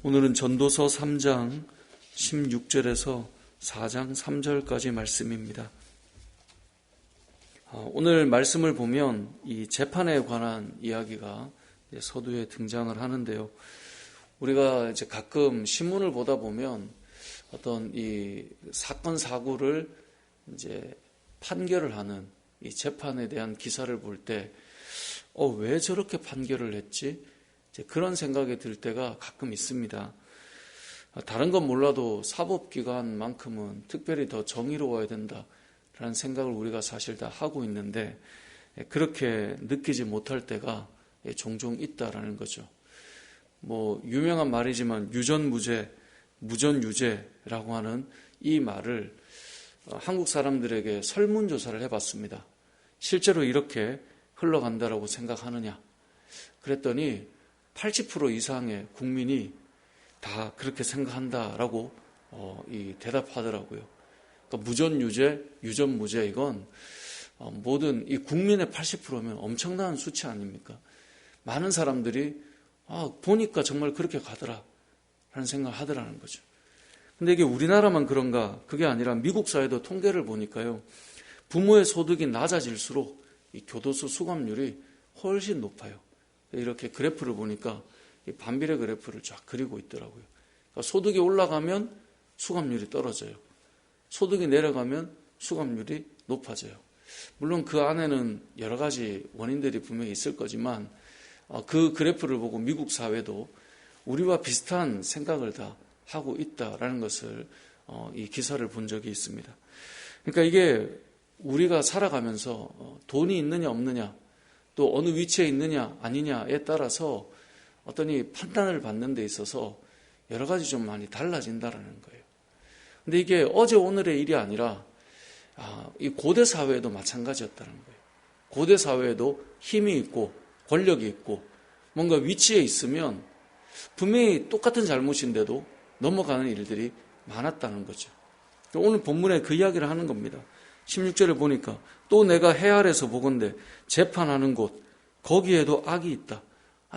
오늘은 전도서 3장 16절에서 4장 3절까지 말씀입니다. 오늘 말씀을 보면 이 재판에 관한 이야기가 서두에 등장을 하는데요. 우리가 이제 가끔 신문을 보다 보면 어떤 이 사건 사고를 이제 판결을 하는 이 재판에 대한 기사를 볼 때, 왜 저렇게 판결을 했지? 이제 그런 생각이 들 때가 가끔 있습니다. 다른 건 몰라도 사법기관만큼은 특별히 더 정의로워야 된다라는 생각을 우리가 사실 다 하고 있는데, 그렇게 느끼지 못할 때가 종종 있다라는 거죠. 유명한 말이지만 유전무죄, 무전유죄라고 하는 이 말을 한국 사람들에게 설문조사를 해봤습니다. 실제로 이렇게 흘러간다라고 생각하느냐? 그랬더니 80% 이상의 국민이 다 그렇게 생각한다라고 대답하더라고요. 그러니까 무전유죄, 유전무죄 이건 모든 이 국민의 80%면 엄청난 수치 아닙니까? 많은 사람들이 보니까 정말 그렇게 가더라 라는 생각을 하더라는 거죠. 근데 이게 우리나라만 그런가? 그게 아니라 미국 사회도 통계를 보니까요, 부모의 소득이 낮아질수록 이 교도소 수감률이 훨씬 높아요. 이렇게 그래프를 보니까 이 반비례 그래프를 쫙 그리고 있더라고요. 그러니까 소득이 올라가면 수감률이 떨어져요. 소득이 내려가면 수감률이 높아져요. 물론 그 안에는 여러 가지 원인들이 분명히 있을 거지만 그 그래프를 보고 미국 사회도 우리와 비슷한 생각을 다 하고 있다라는 것을 이 기사를 본 적이 있습니다. 그러니까 이게 우리가 살아가면서 돈이 있느냐 없느냐, 또 어느 위치에 있느냐 아니냐에 따라서 어떤 이 판단을 받는 데 있어서 여러 가지 좀 많이 달라진다라는 거예요. 근데 이게 어제 오늘의 일이 아니라 이 고대 사회에도 마찬가지였다는 거예요. 고대 사회에도 힘이 있고 권력이 있고 뭔가 위치에 있으면 분명히 똑같은 잘못인데도 넘어가는 일들이 많았다는 거죠. 오늘 본문에 그 이야기를 하는 겁니다. 16절에 보니까 또 내가 해 아래서 보건대 재판하는 곳 거기에도 악이 있다.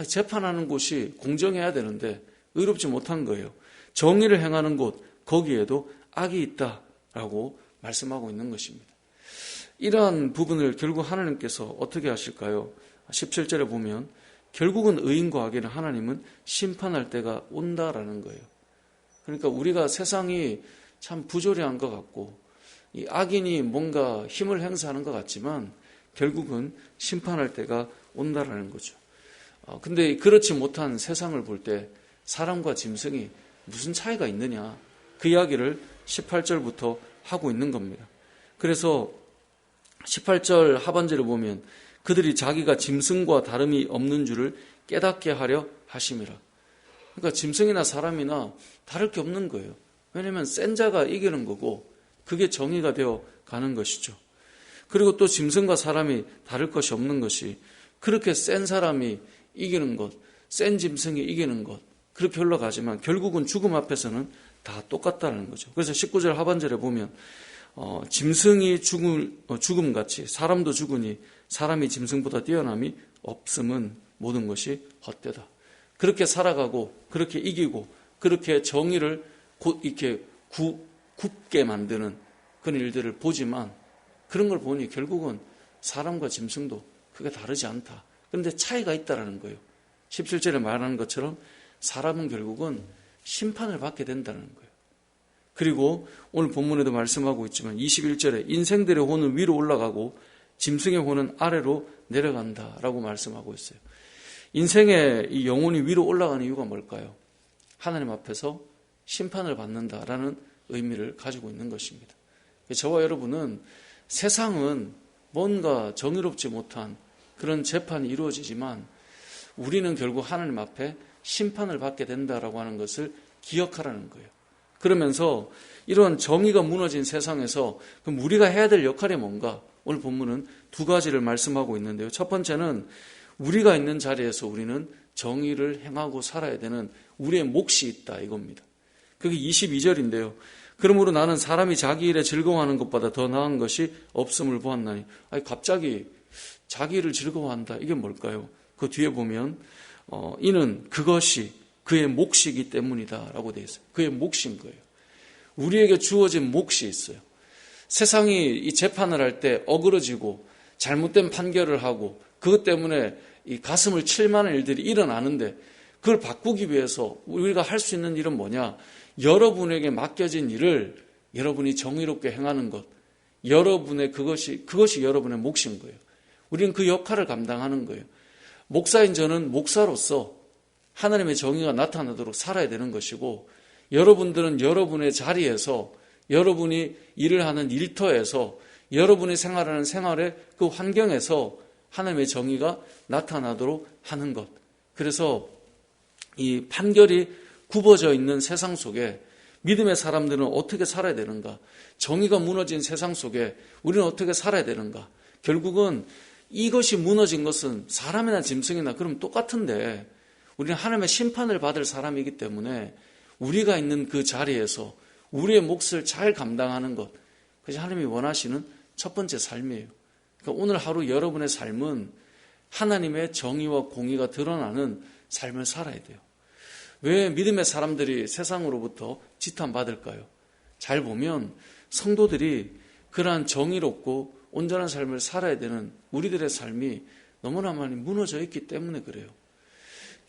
재판하는 곳이 공정해야 되는데 의롭지 못한 거예요. 정의를 행하는 곳 거기에도 악이 있다라고 말씀하고 있는 것입니다. 이러한 부분을 결국 하나님께서 어떻게 하실까요? 17절에 보면 결국은 의인과 악인을 하나님은 심판할 때가 온다라는 거예요. 그러니까 우리가 세상이 참 부조리한 것 같고 이 악인이 뭔가 힘을 행사하는 것 같지만 결국은 심판할 때가 온다라는 거죠. 근데 그렇지 못한 세상을 볼 때 사람과 짐승이 무슨 차이가 있느냐, 그 이야기를 18절부터 하고 있는 겁니다. 그래서 18절 하반절에 보면 그들이 자기가 짐승과 다름이 없는 줄을 깨닫게 하려 하심이라. 그러니까 짐승이나 사람이나 다를 게 없는 거예요. 왜냐하면 센 자가 이기는 거고 그게 정의가 되어 가는 것이죠. 그리고 또 짐승과 사람이 다를 것이 없는 것이 그렇게 센 사람이 이기는 것, 센 짐승이 이기는 것, 그렇게 흘러가지만 결국은 죽음 앞에서는 다 똑같다는 거죠. 그래서 19절 하반절에 보면 짐승이 죽음같이 사람도 죽으니 사람이 짐승보다 뛰어남이 없음은 모든 것이 헛되다. 그렇게 살아가고 그렇게 이기고 그렇게 정의를 이렇게 굽게 만드는 그런 일들을 보지만 그런 걸 보니 결국은 사람과 짐승도 크게 다르지 않다. 그런데 차이가 있다는 거예요. 17절에 말하는 것처럼 사람은 결국은 심판을 받게 된다는 거예요. 그리고 오늘 본문에도 말씀하고 있지만 21절에 인생들의 혼은 위로 올라가고 짐승의 혼은 아래로 내려간다라고 말씀하고 있어요. 인생의 이 영혼이 위로 올라가는 이유가 뭘까요? 하나님 앞에서 심판을 받는다라는 의미를 가지고 있는 것입니다. 저와 여러분은 세상은 뭔가 정의롭지 못한 그런 재판이 이루어지지만 우리는 결국 하나님 앞에 심판을 받게 된다라고 하는 것을 기억하라는 거예요. 그러면서 이런 정의가 무너진 세상에서 그럼 우리가 해야 될 역할이 뭔가? 오늘 본문은 두 가지를 말씀하고 있는데요. 첫 번째는 우리가 있는 자리에서 우리는 정의를 행하고 살아야 되는 우리의 몫이 있다 이겁니다. 그게 22절인데요. 그러므로 나는 사람이 자기 일에 즐거워하는 것보다 더 나은 것이 없음을 보았나니. 갑자기 자기 일을 즐거워한다. 이게 뭘까요? 그 뒤에 보면 이는 그것이 그의 몫이기 때문이다라고 되어 있어요. 그의 몫인 거예요. 우리에게 주어진 몫이 있어요. 세상이 이 재판을 할 때 어그러지고 잘못된 판결을 하고 그것 때문에 이 가슴을 칠 만한 일들이 일어나는데 그걸 바꾸기 위해서 우리가 할 수 있는 일은 뭐냐? 여러분에게 맡겨진 일을 여러분이 정의롭게 행하는 것. 여러분의 그것이 여러분의 몫인 거예요. 우리는 그 역할을 감당하는 거예요. 목사인 저는 목사로서 하나님의 정의가 나타나도록 살아야 되는 것이고 여러분들은 여러분의 자리에서 여러분이 일을 하는 일터에서 여러분이 생활하는 생활의 그 환경에서 하나님의 정의가 나타나도록 하는 것. 그래서 이 판결이 굽어져 있는 세상 속에 믿음의 사람들은 어떻게 살아야 되는가? 정의가 무너진 세상 속에 우리는 어떻게 살아야 되는가? 결국은 이것이 무너진 것은 사람이나 짐승이나 그럼 똑같은데 우리는 하나님의 심판을 받을 사람이기 때문에 우리가 있는 그 자리에서 우리의 몫을 잘 감당하는 것, 그것이 하나님이 원하시는 첫 번째 삶이에요. 그러니까 오늘 하루 여러분의 삶은 하나님의 정의와 공의가 드러나는 삶을 살아야 돼요. 왜 믿음의 사람들이 세상으로부터 지탄받을까요? 잘 보면 성도들이 그러한 정의롭고 온전한 삶을 살아야 되는 우리들의 삶이 너무나 많이 무너져 있기 때문에 그래요.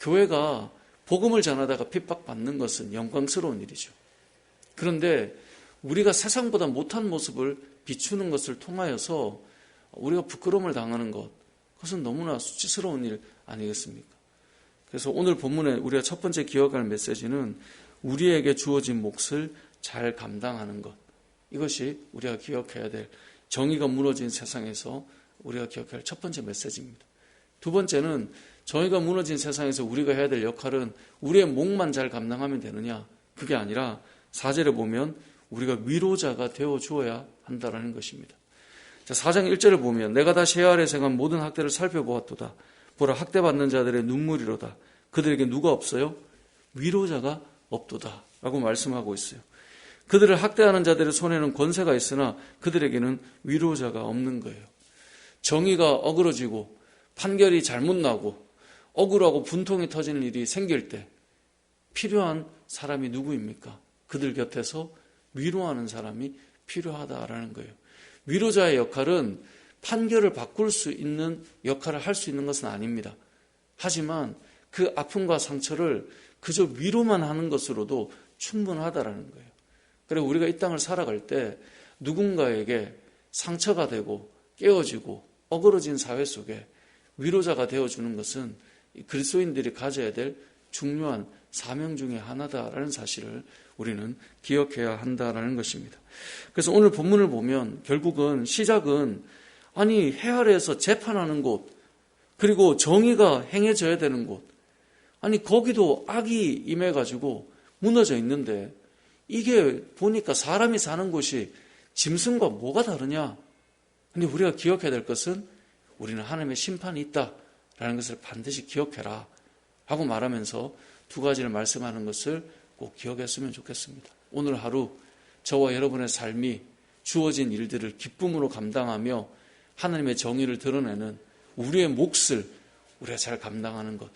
교회가 복음을 전하다가 핍박받는 것은 영광스러운 일이죠. 그런데 우리가 세상보다 못한 모습을 비추는 것을 통하여서 우리가 부끄러움을 당하는 것, 그것은 너무나 수치스러운 일 아니겠습니까? 그래서 오늘 본문에 우리가 첫 번째 기억할 메시지는 우리에게 주어진 몫을 잘 감당하는 것. 이것이 우리가 기억해야 될 정의가 무너진 세상에서 우리가 기억해야 할 첫 번째 메시지입니다. 두 번째는 정의가 무너진 세상에서 우리가 해야 될 역할은 우리의 몫만 잘 감당하면 되느냐? 그게 아니라 4절에 보면 우리가 위로자가 되어 주어야 한다라는 것입니다. 자, 4장 1절을 보면 내가 다시 해 아래 생한 모든 학대를 살펴보았도다. 보라 학대받는 자들의 눈물이로다. 그들에게 누가 없어요? 위로자가 없도다 라고 말씀하고 있어요. 그들을 학대하는 자들의 손에는 권세가 있으나 그들에게는 위로자가 없는 거예요. 정의가 어그러지고 판결이 잘못 나고 억울하고 분통이 터지는 일이 생길 때 필요한 사람이 누구입니까? 그들 곁에서 위로하는 사람이 필요하다라는 거예요. 위로자의 역할은 판결을 바꿀 수 있는 역할을 할 수 있는 것은 아닙니다. 하지만 그 아픔과 상처를 그저 위로만 하는 것으로도 충분하다라는 거예요. 그리고 우리가 이 땅을 살아갈 때 누군가에게 상처가 되고 깨어지고 어그러진 사회 속에 위로자가 되어주는 것은 그리스도인들이 가져야 될 중요한 사명 중에 하나다라는 사실을 우리는 기억해야 한다라는 것입니다. 그래서 오늘 본문을 보면 결국은 시작은 아니 해 아래에서 재판하는 곳 그리고 정의가 행해져야 되는 곳 아니 거기도 악이 임해가지고 무너져 있는데 이게 보니까 사람이 사는 곳이 짐승과 뭐가 다르냐? 근데 우리가 기억해야 될 것은 우리는 하나님의 심판이 있다라는 것을 반드시 기억해라 하고 말하면서 두 가지를 말씀하는 것을 꼭 기억했으면 좋겠습니다. 오늘 하루 저와 여러분의 삶이 주어진 일들을 기쁨으로 감당하며 하나님의 정의를 드러내는 우리의 몫을 우리가 잘 감당하는 것.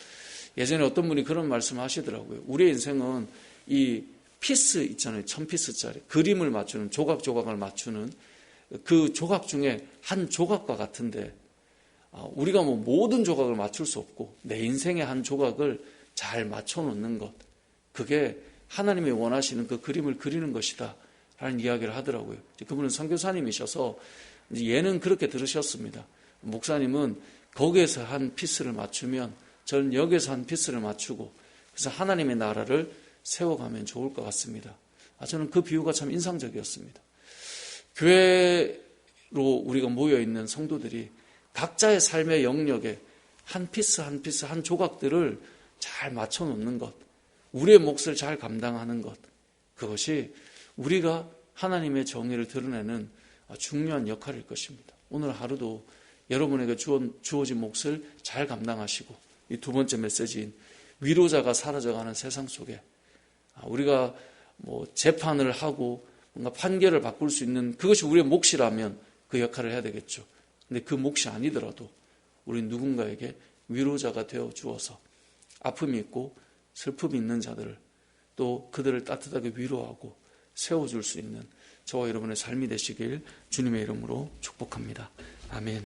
예전에 어떤 분이 그런 말씀을 하시더라고요. 우리의 인생은 이 피스 있잖아요. 1000피스짜리 그림을 맞추는 조각조각을 맞추는 그 조각 중에 한 조각과 같은데 우리가 뭐 모든 조각을 맞출 수 없고 내 인생의 한 조각을 잘 맞춰놓는 것 그게 하나님이 원하시는 그 그림을 그리는 것이다 라는 이야기를 하더라고요. 그분은 선교사님이셔서 얘는 그렇게 들으셨습니다. 목사님은 거기에서 한 피스를 맞추면 저는 여기에서 한 피스를 맞추고 그래서 하나님의 나라를 세워가면 좋을 것 같습니다. 저는 그 비유가 참 인상적이었습니다. 교회로 우리가 모여있는 성도들이 각자의 삶의 영역에 한 피스 한 피스 한 조각들을 잘 맞춰놓는 것 우리의 몫을 잘 감당하는 것 그것이 우리가 하나님의 정의를 드러내는 중요한 역할일 것입니다. 오늘 하루도 여러분에게 주어진 몫을 잘 감당하시고 이 두 번째 메시지인 위로자가 사라져가는 세상 속에 우리가 뭐 재판을 하고 뭔가 판결을 바꿀 수 있는 그것이 우리의 몫이라면 그 역할을 해야 되겠죠. 근데 그 몫이 아니더라도 우리는 누군가에게 위로자가 되어 주어서 아픔이 있고 슬픔이 있는 자들을 또 그들을 따뜻하게 위로하고 세워줄 수 있는 저와 여러분의 삶이 되시길 주님의 이름으로 축복합니다. 아멘.